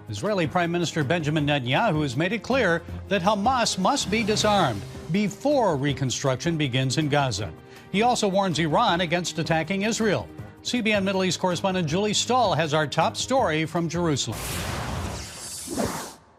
Israeli Prime Minister Benjamin Netanyahu has made it clear that Hamas must be disarmed before reconstruction begins in Gaza. He also warns Iran against attacking Israel. CBN Middle East correspondent Julie Stahl has our top story from Jerusalem.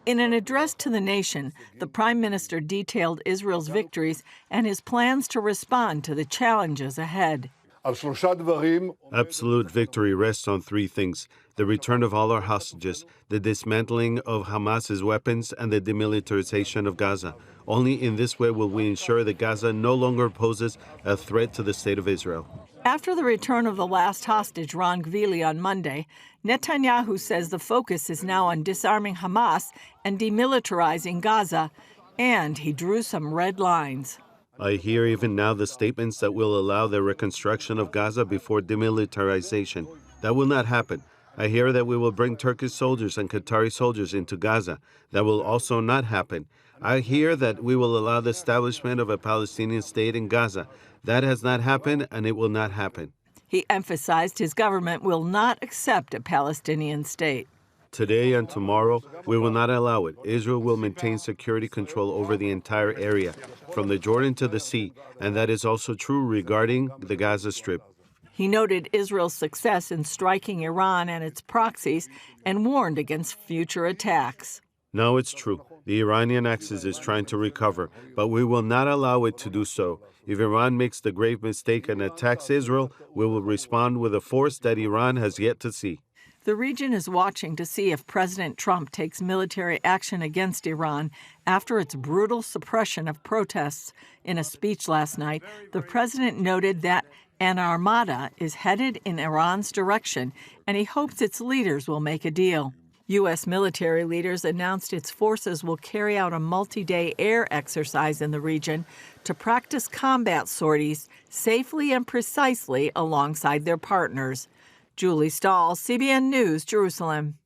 In an address to the nation, the Prime Minister detailed Israel's victories and his plans to respond to the challenges ahead. Absolute victory rests on three things: the return of all our hostages, the dismantling of Hamas's weapons, and the demilitarization of Gaza. Only in this way will we ensure that Gaza no longer poses a threat to the state of Israel. After the return of the last hostage, Ron Gvili, on Monday, Netanyahu says the focus is now on disarming Hamas and demilitarizing Gaza, and he drew some red lines. I hear even now the statements that will allow the reconstruction of Gaza before demilitarization. That will not happen. I hear that we will bring Turkish soldiers and Qatari soldiers into Gaza. That will also not happen. I hear that we will allow the establishment of a Palestinian state in Gaza. That has not happened, and it will not happen. He emphasized his government will not accept a Palestinian state. Today and tomorrow, we will not allow it. Israel will maintain security control over the entire area, from the Jordan to the sea, and that is also true regarding the Gaza Strip. He noted Israel's success in striking Iran and its proxies and warned against future attacks. No, it's true. The Iranian axis is trying to recover, but we will not allow it to do so. If Iran makes the grave mistake and attacks Israel, we will respond with a force that Iran has yet to see. The region is watching to see if President Trump takes military action against Iran after its brutal suppression of protests. In a speech last night, the president noted that an armada is headed in Iran's direction, and he hopes its leaders will make a deal. U.S. military leaders announced its forces will carry out a multi-day air exercise in the region to practice combat sorties safely and precisely alongside their partners. Julie Stahl, CBN News, Jerusalem.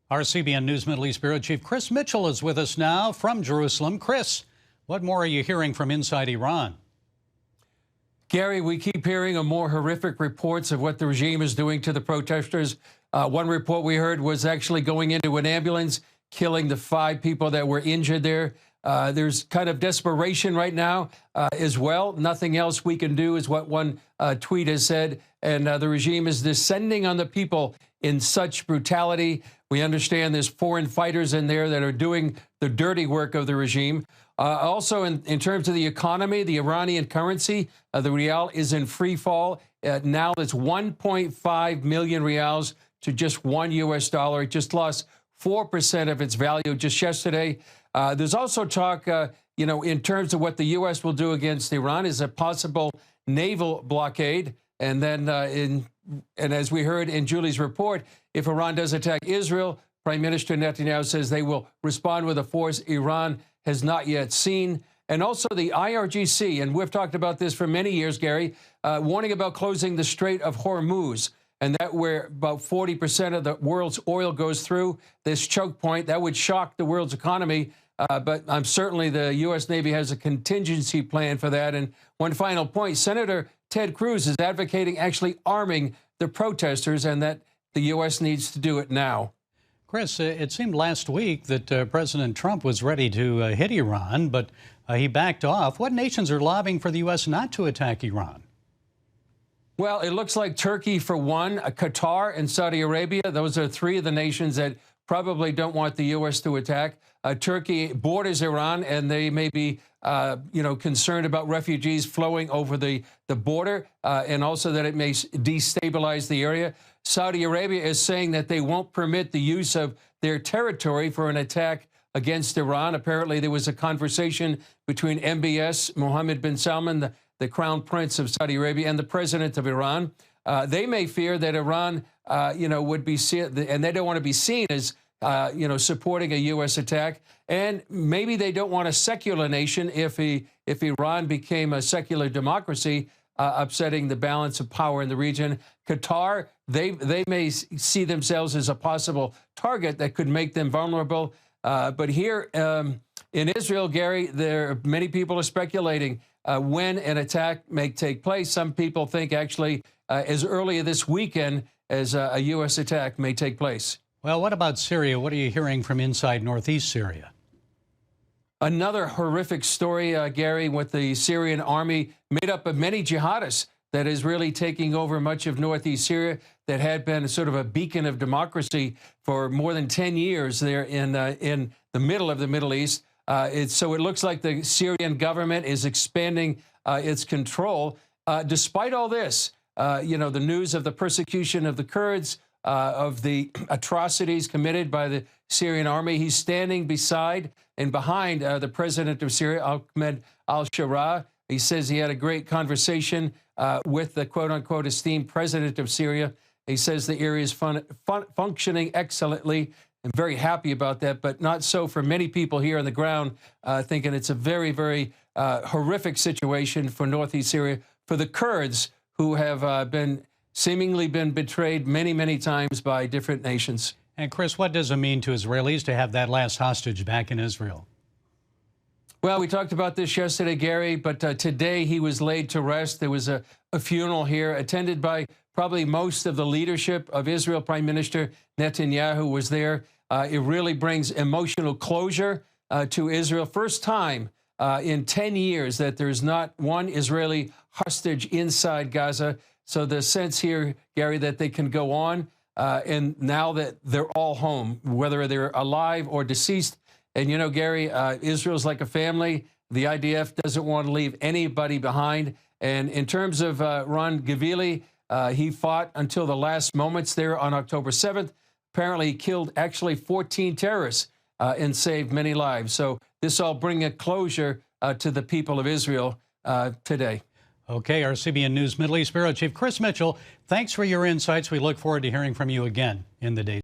Our CBN News Middle East Bureau Chief Chris Mitchell is with us now from Jerusalem. Chris, what more are you hearing from inside Iran? Gary, we keep hearing more horrific reports of what the regime is doing to the protesters. One report we heard was actually going into an ambulance, killing the 5 people that were injured there. There's kind of desperation right now as well. Nothing else we can do is what one tweet has said. And the regime is descending on the people in such brutality. We understand there's foreign fighters in there that are doing the dirty work of the regime. Also, in terms of the economy, the Iranian currency, the rial is in free fall. Now it's 1.5 million rials to just $1 US. It just lost 4% of its value just yesterday. There's also talk, in terms of what the U.S. will do against Iran is a possible naval blockade. And then, and as we heard in Julie's report, if Iran does attack Israel, Prime Minister Netanyahu says they will respond with a force Iran has not yet seen. And also the IRGC, and we've talked about this for many years, Gary, warning about closing the Strait of Hormuz, and that where about 40% of the world's oil goes through this choke point. That would shock the world's economy. But certainly the U.S. Navy has a contingency plan for that. And one final point, Senator Ted Cruz is advocating actually arming the protesters and that the U.S. needs to do it now. Chris, it seemed last week that President Trump was ready to hit Iran, but he backed off. What nations are lobbying for the U.S. not to attack Iran? Well, it looks like Turkey, for one, Qatar and Saudi Arabia. Those are 3 of the nations that probably don't want the U.S. to attack. Turkey borders Iran, and they may be, concerned about refugees flowing over the border, and also that it may destabilize the area. Saudi Arabia is saying that they won't permit the use of their territory for an attack against Iran. Apparently, there was a conversation between MBS, Mohammed bin Salman, the crown prince of Saudi Arabia, and the president of Iran. They may fear that Iran, would be seen, and they don't want to be seen as, supporting a U.S. attack. And maybe they don't want a secular nation if Iran became a secular democracy, upsetting the balance of power in the region. Qatar, they may see themselves as a possible target that could make them vulnerable. But here in Israel, Gary, many people are speculating when an attack may take place. Some people think actually as early this weekend as a U.S. attack may take place. Well, what about Syria? What are you hearing from inside northeast Syria? Another horrific story, Gary, with the Syrian army made up of many jihadists that is really taking over much of northeast Syria that had been sort of a beacon of democracy for more than 10 years there in the middle of the Middle East. So it looks like the Syrian government is expanding its control. Despite all this, the news of the persecution of the Kurds, of the atrocities committed by the Syrian army, he's standing beside and behind the president of Syria, Ahmed al-Sharaa. He says he had a great conversation with the quote-unquote esteemed president of Syria. He says the area is functioning excellently. I'm very happy about that, but not so for many people here on the ground, thinking it's a very, very horrific situation for northeast Syria, for the Kurds who have seemingly been betrayed many, many times by different nations. And Chris, what does it mean to Israelis to have that last hostage back in Israel? Well, we talked about this yesterday, Gary, but today he was laid to rest. There was a funeral here attended by probably most of the leadership of Israel. Prime Minister Netanyahu was there. It really brings emotional closure to Israel. First time in 10 years that there's not one Israeli hostage inside Gaza. So the sense here, Gary, that they can go on, and now that they're all home, whether they're alive or deceased. And, you know, Gary, Israel's like a family. The IDF doesn't want to leave anybody behind. And in terms of Ron Gavili, he fought until the last moments there on October 7th. Apparently, he killed actually 14 terrorists and saved many lives. So this all bring a closure to the people of Israel today. Okay, our CBN News Middle East Bureau Chief Chris Mitchell, thanks for your insights. We look forward to hearing from you again in the days.